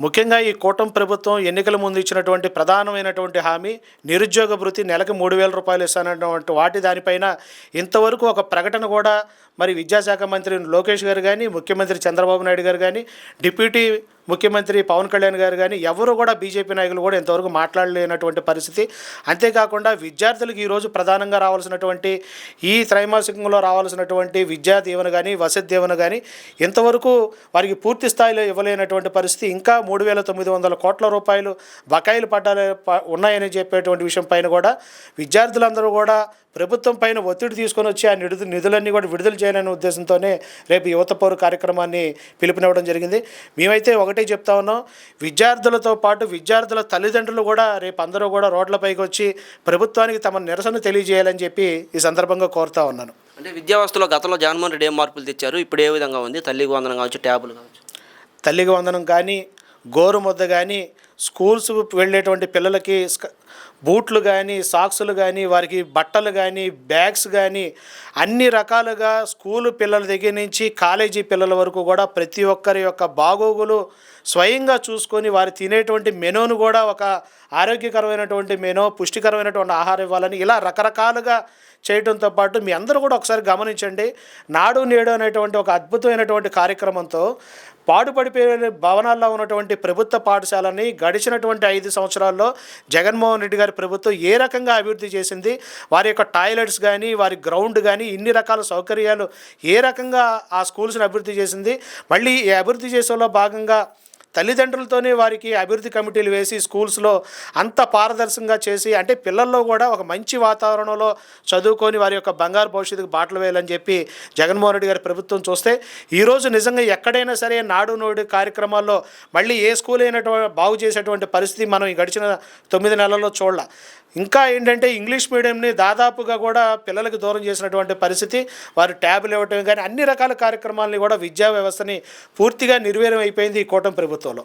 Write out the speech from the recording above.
ముఖ్యంగా ఈ కూటమి ప్రభుత్వం ఎన్నికల ముందు ఇచ్చినటువంటి ప్రధానమైనటువంటి హామీ నిరుద్యోగ భృతి నెలకు 3,000 రూపాయలు ఇస్తానన్నటువంటి దానిపైన ఇంతవరకు ఒక ప్రకటన కూడా మరి విద్యాశాఖ మంత్రి లోకేష్ గారు కానీ, ముఖ్యమంత్రి చంద్రబాబు నాయుడు గారు కానీ, డిప్యూటీ ముఖ్యమంత్రి పవన్ కళ్యాణ్ గారు కానీ ఎవరు కూడా బీజేపీ నాయకులు కూడా ఇంతవరకు మాట్లాడలేనటువంటి పరిస్థితి. అంతేకాకుండా విద్యార్థులకు ఈరోజు ప్రధానంగా రావాల్సినటువంటి ఈ త్రైమాసికంలో రావాల్సినటువంటి విద్యా దీవెన కానీ, వసతి దీవెన కానీ ఇంతవరకు వారికి పూర్తి స్థాయిలో ఇవ్వలేనటువంటి పరిస్థితి. ఇంకా 3,900 కోట్ల రూపాయలు బకాయిలు ఉన్నాయని చెప్పేటువంటి విషయం పైన కూడా విద్యార్థులందరూ కూడా ప్రభుత్వం పైన ఒత్తిడి తీసుకొని వచ్చి ఆ నిధులన్నీ కూడా విడుదల చేయాలనే ఉద్దేశంతోనే రేపు యువత పౌరు కార్యక్రమాన్ని పిలుపునివ్వడం జరిగింది. మేమైతే ఒకటే చెప్తా ఉన్నాం, విద్యార్థులతో పాటు విద్యార్థుల తల్లిదండ్రులు కూడా రేపు అందరూ కూడా రోడ్లపైకి వచ్చి ప్రభుత్వానికి తమ నిరసన తెలియజేయాలని చెప్పి ఈ సందర్భంగా కోరుతా ఉన్నాను. అంటే విద్యా వ్యవస్థలో గతంలో జగన్మోహన్ రెడ్డి ఏం మార్పులు తెచ్చారు, ఇప్పుడు ఏ విధంగా ఉంది? తల్లికి వందనం కావచ్చు, ట్యాబులు కావచ్చు. తల్లికి వందనం కానీ, గోరుముద్ద కానీ, స్కూల్స్ వెళ్ళేటువంటి పిల్లలకి బూట్లు కానీ, సాక్సులు కానీ, వారికి బట్టలు కానీ, బ్యాగ్స్ కానీ అన్ని రకాలుగా స్కూలు పిల్లల దగ్గర నుంచి కాలేజీ పిల్లల వరకు కూడా ప్రతి ఒక్కరి యొక్క బాగోగులు స్వయంగా చూసుకొని వారు తినేటువంటి మెనూను కూడా ఒక ఆరోగ్యకరమైనటువంటి మెనూ, పుష్టికరమైనటువంటి ఆహారం ఇవ్వాలని ఇలా రకరకాలుగా చేయడంతో పాటు మీ అందరూ కూడా ఒకసారి గమనించండి. నాడు నేడు అనేటువంటి ఒక అద్భుతమైనటువంటి కార్యక్రమంతో పాడుపడిపోయే భవనాల్లో ఉన్నటువంటి ప్రభుత్వ పాఠశాలని గడిచినటువంటి 5 సంవత్సరాల్లో జగన్మోహన్ రెడ్డి గారి ప్రభుత్వం ఏ రకంగా అభివృద్ధి చేసింది, వారి యొక్క టాయిలెట్స్ కానీ, వారి గ్రౌండ్ కానీ, ఇన్ని రకాల సౌకర్యాలు ఏ రకంగా ఆ స్కూల్స్ని అభివృద్ధి చేసింది. మళ్ళీ ఈ అభివృద్ధి చేసేలో భాగంగా తల్లిదండ్రులతోనే వారికి అభివృద్ధి కమిటీలు వేసి స్కూల్స్లో అంత పారదర్శకంగా చేసి అంటే పిల్లల్లో కూడా ఒక మంచి వాతావరణంలో చదువుకొని వారి యొక్క బంగారు భవిష్యత్తుకు బాటలు వేయాలని చెప్పి జగన్మోహన్ రెడ్డి గారి ప్రభుత్వం చూస్తే ఈరోజు నిజంగా ఎక్కడైనా సరే నాడు నేడు కార్యక్రమాల్లో మళ్ళీ ఏ స్కూల్ అయినటువంటి బాగు చేసేటువంటి పరిస్థితి మనం ఈ గడిచిన 9 నెలల్లో చూడాల. ఇంకా ఏంటంటే ఇంగ్లీష్ మీడియంని దాదాపుగా కూడా పిల్లలకు దూరం చేసినటువంటి పరిస్థితి, వారు ట్యాబ్లు ఇవ్వటం కానీ అన్ని రకాల కార్యక్రమాలని కూడా విద్యా వ్యవస్థని పూర్తిగా నిర్వీర్యం అయిపోయింది ఈ కూటమి ప్రభుత్వంలో.